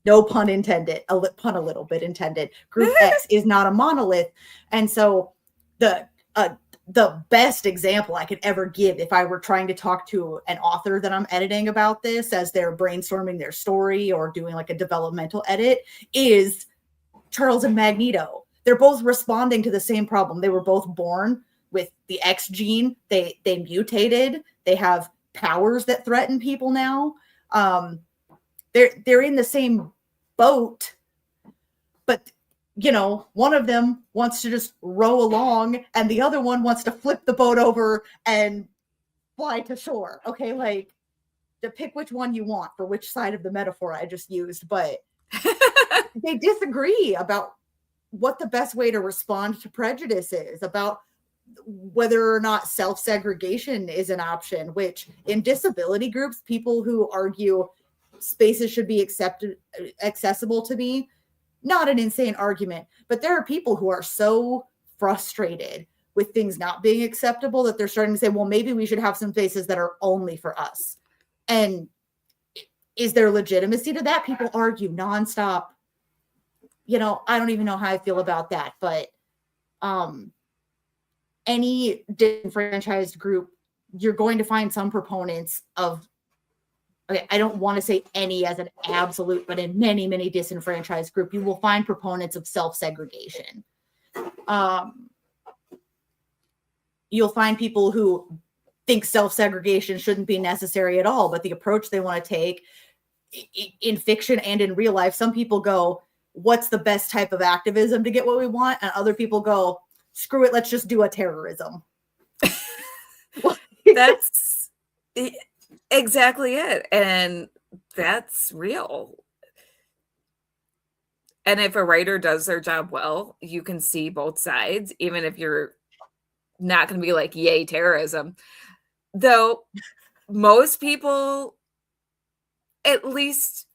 no pun intended, pun a little bit intended, group X is not a monolith. And so the best example I could ever give if I were trying to talk to an author that I'm editing about this as they're brainstorming their story or doing like a developmental edit is Charles and Magneto. They're both responding to the same problem. They were both born with the X gene. They mutated. They have powers that threaten people now. They're in the same boat, but one of them wants to just row along and the other one wants to flip the boat over and fly to shore. Okay, like to pick which one you want for which side of the metaphor I just used, but they disagree about what the best way to respond to prejudice is, about whether or not self-segregation is an option, which in disability groups, people who argue spaces should be accessible to me, not an insane argument, but there are people who are so frustrated with things not being acceptable that they're starting to say, well, maybe we should have some spaces that are only for us. And is there legitimacy to that? People argue nonstop. I don't even know how I feel about that, but any disenfranchised group you're going to find some proponents of, okay, I don't want to say any as an absolute, but in many, many disenfranchised group, you will find proponents of self-segregation. You'll find people who think self-segregation shouldn't be necessary at all, but the approach they want to take in fiction and in real life, some people go, what's the best type of activism to get what we want? And other people go, screw it, let's just do a terrorism. That's exactly it. And that's real. And if a writer does their job well, you can see both sides, even if you're not going to be like, yay, terrorism. Though most people at least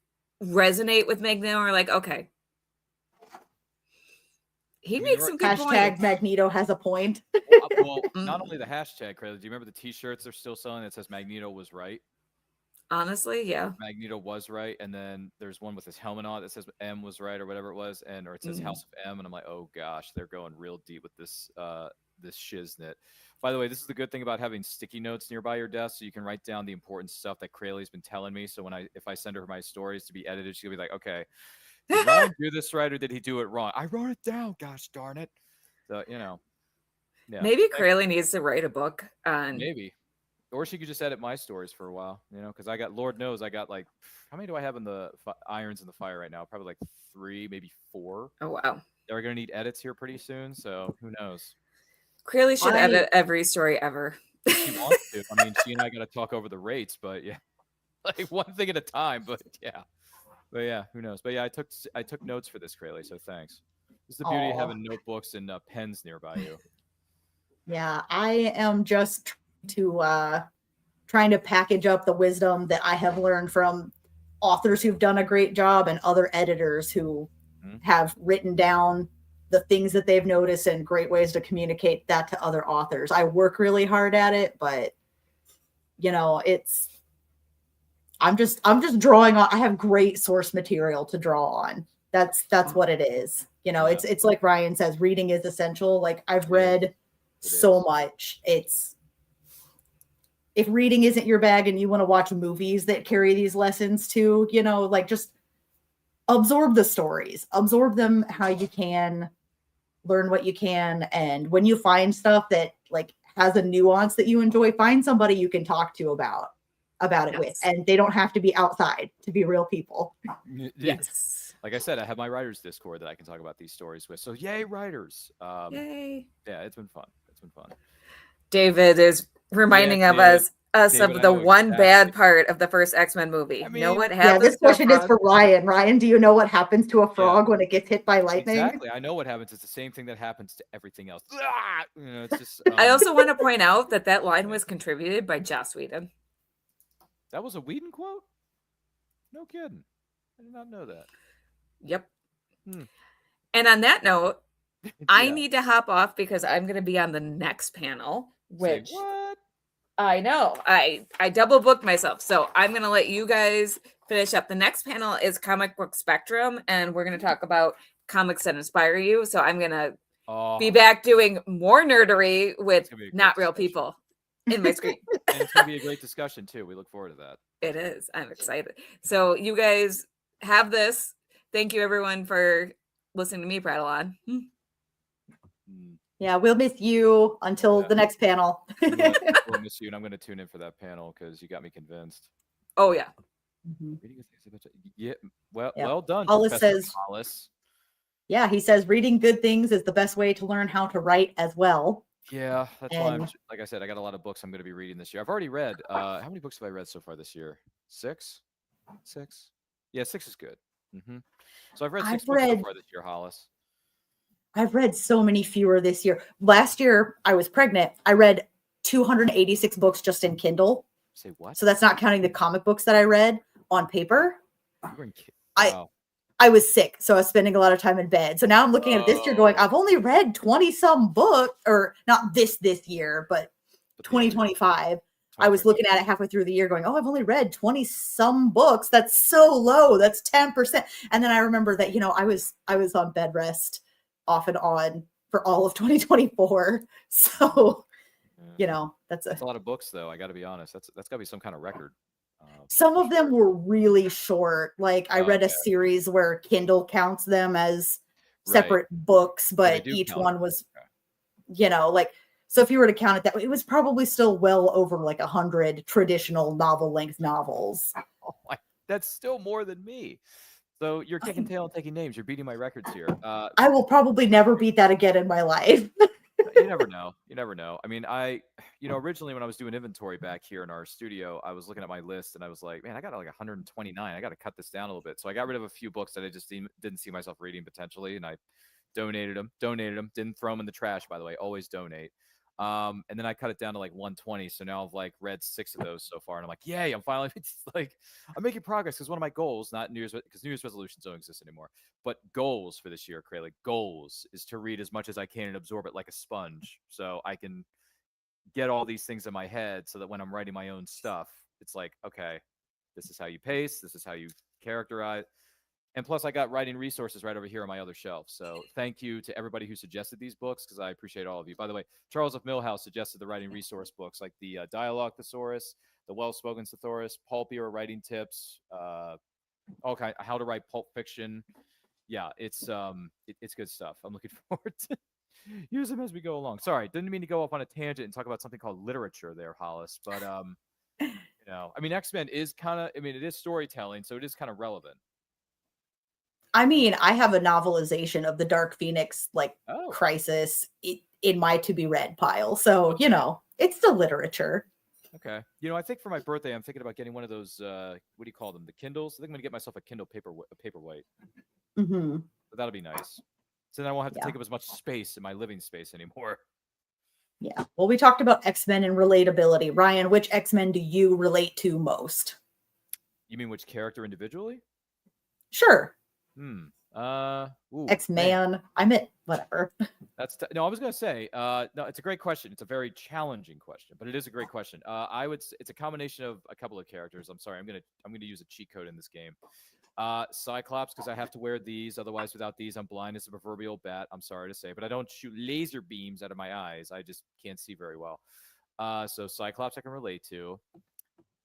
resonate with Magneto, are like, okay, he makes some good Hashtag points. Magneto has a point. Well, not only the hashtag, Crayle, do you remember the t-shirts they're still selling that says Magneto was right? Honestly, yeah. Magneto was right, and then there's one with his helmet on that says M was right or whatever it was, or it says House of M, and I'm like, oh gosh, they're going real deep with this this shiznit. By the way, this is the good thing about having sticky notes nearby your desk, so you can write down the important stuff that Crayle's been telling me. So if I send her my stories to be edited, she'll be like, okay, did Ryan do this right or did he do it wrong? I wrote it down, gosh darn it. So yeah. Maybe Crayle needs to write a book on. Maybe. Or she could just edit my stories for a while, because I got, Lord knows, I got like, how many do I have in the irons in the fire right now? Probably like 3, maybe 4. Oh, wow. They're going to need edits here pretty soon, so who knows? Crayle should edit every story ever. She wants to. I mean, she and I got to talk over the rates, but yeah, like one thing at a time, but yeah, who knows? But yeah, I took notes for this, Crayle, so thanks. This is the beauty of having notebooks and pens nearby you. Yeah, I am just trying to package up the wisdom that I have learned from authors who've done a great job and other editors who have written down the things that they've noticed and great ways to communicate that to other authors. I work really hard at it, but I'm just drawing on. I have great source material to draw on. That's what it is. It's like Ryan says, reading is essential. Like I've read so much. If reading isn't your bag and you want to watch movies that carry these lessons too, just absorb the stories, absorb them how you can, learn what you can. And when you find stuff that like has a nuance that you enjoy, find somebody you can talk to about it with. And they don't have to be outside to be real people. Yes. Like I said, I have my writers Discord that I can talk about these stories with. So yay, writers. Yay. Yeah, it's been fun. David is reminding us David, of the one bad part of the first X-Men movie. What happens? Yeah, this question is for Ryan. Ryan, do you know what happens to a frog when it gets hit by lightning? Exactly. I know what happens. It's the same thing that happens to everything else. It's just. I also want to point out that line was contributed by Joss Whedon. That was a Whedon quote? No kidding. I did not know that. Yep. And on that note, I need to hop off because I'm going to be on the next panel, which what? I know. I double booked myself. So I'm going to let you guys finish up. The next panel is Comic Book Spectrum, and we're going to talk about comics that inspire you. So I'm going to be back doing more nerdery with not real people in my screen. And it's going to be a great discussion, too. We look forward to that. It is. I'm excited. So you guys have this. Thank you, everyone, for listening to me prattle on. Yeah, we'll miss you until the next panel. We'll miss you, and I'm going to tune in for that panel because you got me convinced. Oh, yeah. Yeah, well done, Hollis Professor says, Hollis. Yeah, he says reading good things is the best way to learn how to write as well. Yeah, that's why like I said, I got a lot of books I'm going to be reading this year. I've already read, how many books have I read so far this year? 6? Yeah, 6 is good. So I've read 6 books so far this year, Hollis. I've read so many fewer this year. Last year, I was pregnant. I read 286 books just in Kindle. Say what? So that's not counting the comic books that I read on paper. Wow. I was sick, so I was spending a lot of time in bed. So now I'm looking at this year going, I've only read 20-some books, or not this year, but 2025. I was looking at it halfway through the year going, I've only read 20-some books. That's so low. That's 10%. And then I remember that, I was on bed rest off and on for all of 2024. So Yeah. That's That's a lot of books, though. I got to be honest. That's got to be some kind of record. Some For of them sure. were really short. Like I read a Okay. series where Kindle counts them as Right. separate books, Oh, they but do each count. one was, Okay. like, so if you were to count it that way, it was probably still well over like 100 traditional novel length novels. Oh my, that's still more than me. So you're kicking tail and taking names. You're beating my records here. I will probably never beat that again in my life. You never know. You never know. I mean, originally when I was doing inventory back here in our studio, I was looking at my list and I was like, man, I got like 129. I got to cut this down a little bit. So I got rid of a few books that I just didn't see myself reading potentially, and I donated them. Didn't throw them in the trash, by the way. Always donate. And then I cut it down to like 120. So now I've like read 6 of those so far, and I'm like, yay! I'm finally I'm making progress, because one of my goals, not New Year's, because New Year's resolutions don't exist anymore, but goals for this year, Crayle, goals is to read as much as I can and absorb it like a sponge, so I can get all these things in my head, so that when I'm writing my own stuff, it's like, okay, this is how you pace, this is how you characterize. And plus, I got writing resources right over here on my other shelf. So thank you to everybody who suggested these books, because I appreciate all of you. By the way, Charles of Millhouse suggested the writing resource books, like the Dialogue Thesaurus, the Well-Spoken Thesaurus, Pulpier Writing Tips, how to write pulp fiction. Yeah, it's good stuff. I'm looking forward to use them as we go along. Sorry, didn't mean to go off on a tangent and talk about something called literature there, Hollis. But I mean, X-Men is kind of, it is storytelling, so it is kind of relevant. I mean, I have a novelization of the Dark Phoenix Oh. crisis in my to be read pile. So, it's still literature. Okay. I think for my birthday, I'm thinking about getting one of those, what do you call them? The Kindles? I think I'm going to get myself a Kindle paperweight. Mm-hmm. But that'll be nice. So then I won't have to Yeah. take up as much space in my living space anymore. Yeah. Well, we talked about X-Men and relatability. Ryan, which X-Men do you relate to most? You mean which character individually? Sure. X-Man. I meant whatever. No, I was going to say, no, it's a great question. It's a very challenging question, but it is a great question. I would say it's a combination of a couple of characters. I'm sorry. I'm going to use a cheat code in this game. Cyclops, because I have to wear these. Otherwise, without these, I'm blind as a proverbial bat. I'm sorry to say, but I don't shoot laser beams out of my eyes. I just can't see very well. So Cyclops I can relate to.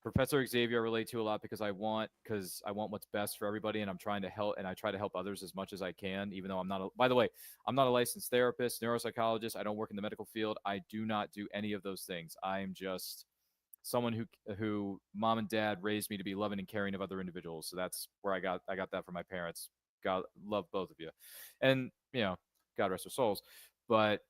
Professor Xavier I relate to a lot, because I want what's best for everybody, and I'm trying to help, and I try to help others as much as I can, even though I'm not by the way, I'm not a licensed therapist, neuropsychologist. I don't work in the medical field. I do not do any of those things. I'm just someone who mom and dad raised me to be loving and caring of other individuals. So that's where I got that from my parents. God love both of you, and God rest their souls. But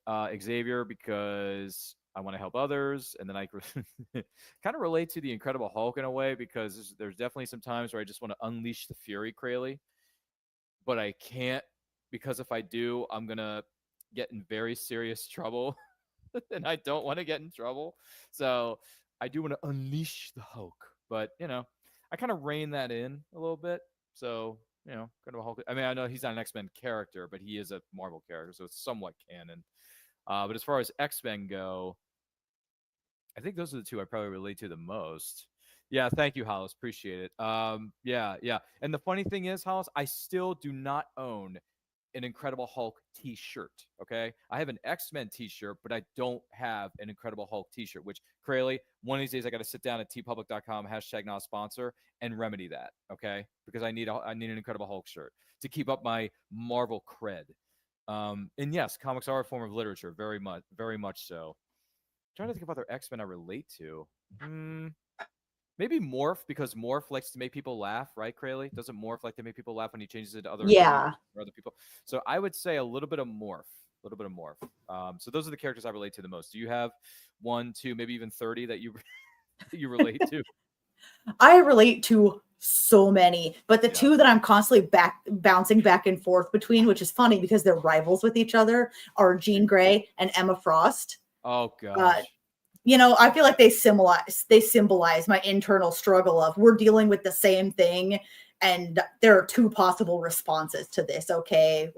Xavier, because I want to help others, and then I kind of relate to the Incredible Hulk in a way, because there's definitely some times where I just want to unleash the fury, Crayle, but I can't, because if I do, I'm gonna get in very serious trouble, and I don't want to get in trouble. So I do want to unleash the Hulk, but I kind of rein that in a little bit. So kind of a Hulk. I mean, I know he's not an X-Men character, but he is a Marvel character, so it's somewhat canon. But as far as X-Men go, I think those are the two I probably relate to the most. Yeah, thank you, Hollis. Appreciate it. Yeah. And the funny thing is, Hollis, I still do not own an Incredible Hulk t-shirt. Okay, I have an X-Men t-shirt, but I don't have an Incredible Hulk t-shirt. Which, Crayle, one of these days I got to sit down at tpublic.com #not sponsor and remedy that. Okay, because I need an Incredible Hulk shirt to keep up my Marvel cred. And yes, comics are a form of literature, very much so. I'm trying to think of other X-Men I relate to. Maybe Morph, because Morph likes to make people laugh, right, Crayle? Doesn't Morph like to make people laugh when he changes into other or other people? So I would say a little bit of Morph. So those are the characters I relate to the most. Do you have 1, 2, maybe even 30 that you relate to? I relate to so many, but the two that I'm constantly bouncing back and forth between, which is funny because they're rivals with each other, are Jean Grey and Emma Frost. Oh gosh. I feel like they symbolize my internal struggle of we're dealing with the same thing, and there are two possible responses to this. Okay.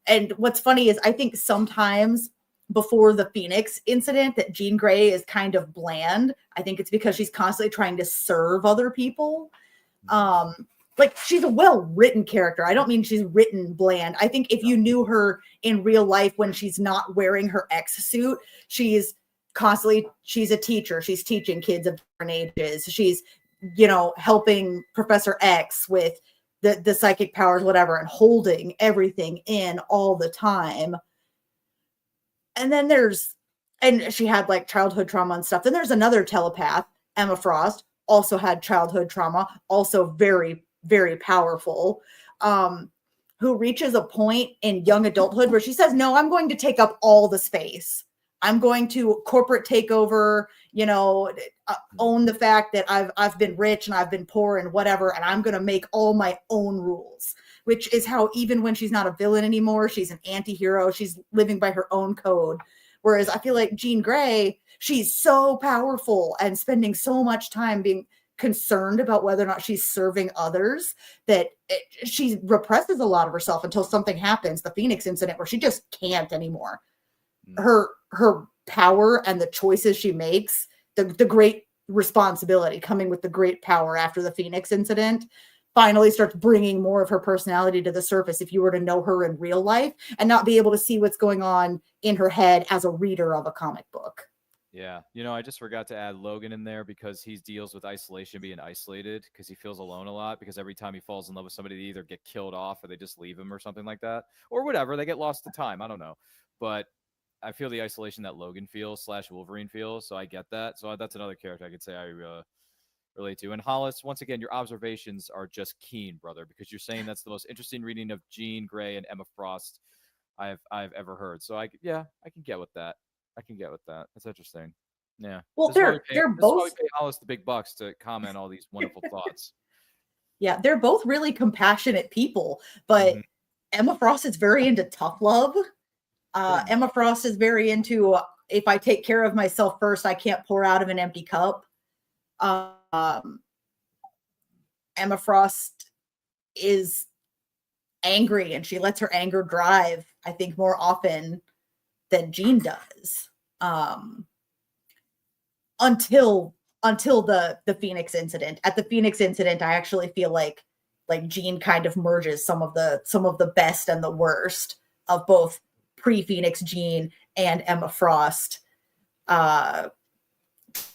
And what's funny is I think sometimes before the Phoenix incident that Jean Grey is kind of bland. I think it's because she's constantly trying to serve other people. like she's a well-written character. I don't mean she's written bland. I think if you knew her in real life when she's not wearing her X suit, she's a teacher. She's teaching kids of different ages. She's, helping Professor X with the psychic powers, whatever, and holding everything in all the time. And then and she had like childhood trauma and stuff. Then there's another telepath, Emma Frost, also had childhood trauma, also very, very powerful, who reaches a point in young adulthood where she says, no, I'm going to take up all the space. I'm going to corporate takeover, own the fact that I've been rich and I've been poor and whatever, and I'm going to make all my own rules, which is how even when she's not a villain anymore, she's an anti-hero. She's living by her own code. Whereas I feel like Jean Grey, she's so powerful and spending so much time being concerned about whether or not she's serving others that she represses a lot of herself until something happens, the Phoenix incident, where she just can't anymore. Her power and the choices she makes, the great responsibility coming with the great power after the Phoenix incident, finally starts bringing more of her personality to the surface if you were to know her in real life and not be able to see what's going on in her head as a reader of a comic book. Yeah. I just forgot to add Logan in there because he deals with isolation, being isolated, because he feels alone a lot, because every time he falls in love with somebody, they either get killed off or they just leave him or something like that, or whatever. They get lost to time. I don't know. But I feel the isolation that Logan feels / Wolverine feels. So I get that. So that's another character I could say I relate to. And Hollis, once again, your observations are just keen, brother, because you're saying that's the most interesting reading of Jean Grey and Emma Frost I've ever heard. So I can get with that. That's interesting. Yeah. Well, they're this is why both we pay Hollis the big bucks to comment all these wonderful thoughts. Yeah, they're both really compassionate people, but Emma Frost is very into tough love. Emma Frost is very into, if I take care of myself first, I can't pour out of an empty cup. Emma Frost is angry and she lets her anger drive, I think, more often than Jean does. Until the Phoenix incident. At the Phoenix incident, I actually feel like Jean kind of merges some of the best and the worst of both pre-Phoenix Jean and Emma Frost.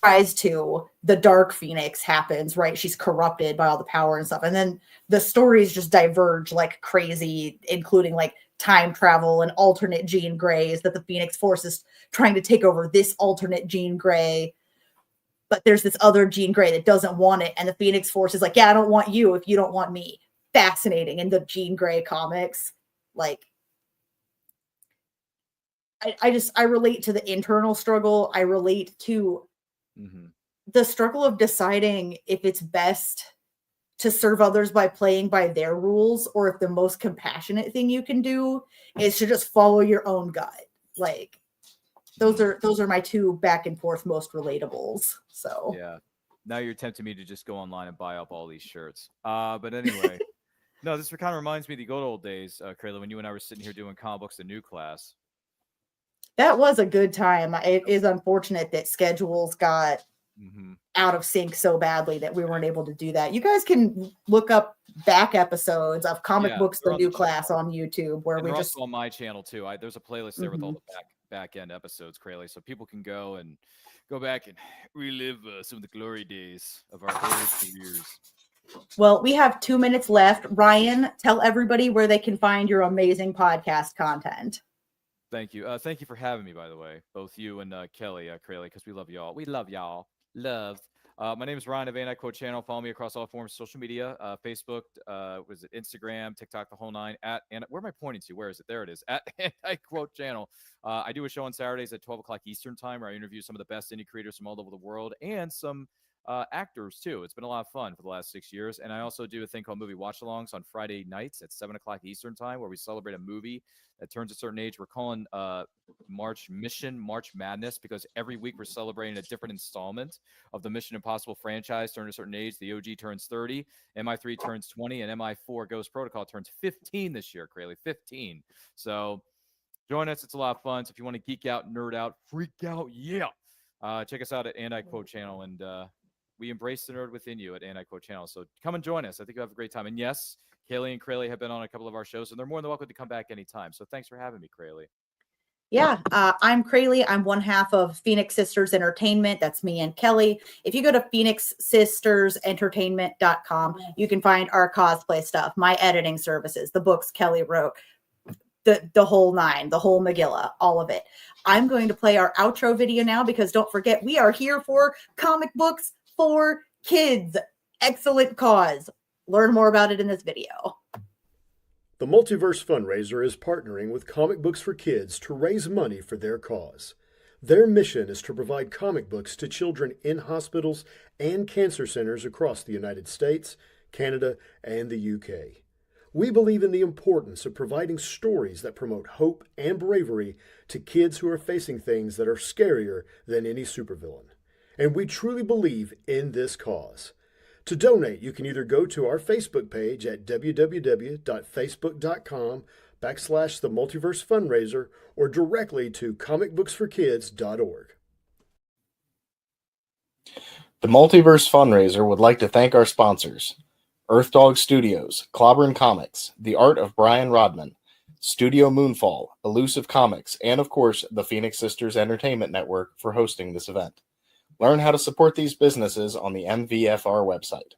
Tries to, the Dark Phoenix happens, right? She's corrupted by all the power and stuff. And then the stories just diverge like crazy, including like time travel and alternate Jean Greys that the Phoenix Force is trying to take over this alternate Jean Grey. But there's this other Jean Grey that doesn't want it. And the Phoenix Force is like, yeah, I don't want you if you don't want me. Fascinating in the Jean Grey comics. Like, I relate to the internal struggle. I relate to the struggle of deciding if it's best to serve others by playing by their rules, or if the most compassionate thing you can do is to just follow your own gut. Like, those are my two back and forth most relatables. So yeah, now you're tempting me to just go online and buy up all these shirts. But anyway, no, this kind of reminds me of the good old days, Crayle, when you and I were sitting here doing comic books, the new class. That was a good time. It is unfortunate that schedules got out of sync so badly that we weren't able to do that. You guys can look up back episodes of Comic Books the New Class on YouTube, where and we they're just also on my channel too. There's a playlist there with all the back end episodes, Crayle, so people can go back and relive some of the glory days of our early careers. Well, we have 2 minutes left. Ryan, tell everybody where they can find your amazing podcast content. Thank you. Thank you for having me, by the way, both you and Kelly, Crayle, because we love y'all. We love y'all. Love. My name is Ryan of Anti Quote Channel. Follow me across all forms of social media: Facebook, was it Instagram, TikTok, the whole nine. Where am I pointing to? Where is it? There it is. At Anti Quote Channel. I do a show on Saturdays at 12 o'clock Eastern time, where I interview some of the best indie creators from all over the world and some actors too. It's been a lot of fun for the last 6 years. And I also do a thing called movie watch-alongs on Friday nights at 7 o'clock Eastern time, where we celebrate a movie that turns a certain age. We're calling March Madness, because every week we're celebrating a different installment of the Mission Impossible franchise. Turn a certain age. The OG turns 30, MI3 turns 20, and MI4 Ghost Protocol turns 15 this year, Crayle. 15. So join us. It's a lot of fun. So if you want to geek out, nerd out, freak out, check us out at Anti Quote Channel. And we embrace the nerd within you at Anti-Quote Channel. So come and join us. I think you'll have a great time. And yes, Kaylee and Crayle have been on a couple of our shows, and they're more than welcome to come back anytime. So thanks for having me, Crayle. Yeah, I'm Crayle. I'm one half of Phoenix Sisters Entertainment. That's me and Kelly. If you go to phoenixsistersentertainment.com, you can find our cosplay stuff, my editing services, the books Kelly wrote, the whole nine, the whole Megillah, all of it. I'm going to play our outro video now because don't forget, we are here for comic books for kids. Excellent cause. Learn more about it in this video. The Multiverse Fundraiser is partnering with Comic Books for Kids to raise money for their cause. Their mission is to provide comic books to children in hospitals and cancer centers across the United States, Canada, and the UK. We believe in the importance of providing stories that promote hope and bravery to kids who are facing things that are scarier than any supervillain. And we truly believe in this cause. To donate, you can either go to our Facebook page at www.facebook.com/The Multiverse Fundraiser or directly to comicbooksforkids.org. The Multiverse Fundraiser would like to thank our sponsors: Earth Dog Studios, Clobberin Comics, The Art of Brian Rodman, Studio Moonfall, Elusive Comics, and of course, the Phoenix Sisters Entertainment Network for hosting this event. Learn how to support these businesses on the MVFR website.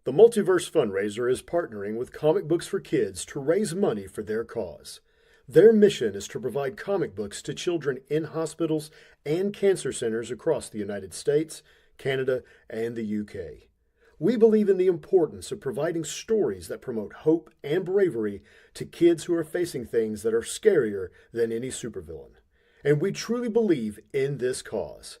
The Multiverse Fundraiser is partnering with Comic Books for Kids to raise money for their cause. Their mission is to provide comic books to children in hospitals and cancer centers across the United States, Canada, and the UK. We believe in the importance of providing stories that promote hope and bravery to kids who are facing things that are scarier than any supervillain. And we truly believe in this cause.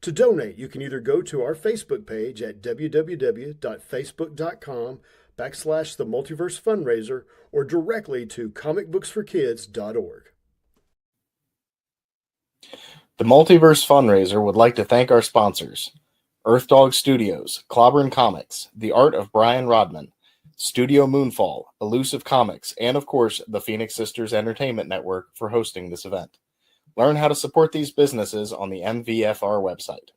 To donate, you can either go to our Facebook page at www.facebook.com/The Multiverse Fundraiser or directly to comicbooksforkids.org. The Multiverse Fundraiser would like to thank our sponsors: Earth Dog Studios, Clobberin Comics, The Art of Brian Rodman, Studio Moonfall, Elusive Comics, and of course, the Phoenix Sisters Entertainment Network for hosting this event. Learn how to support these businesses on the MVFR website.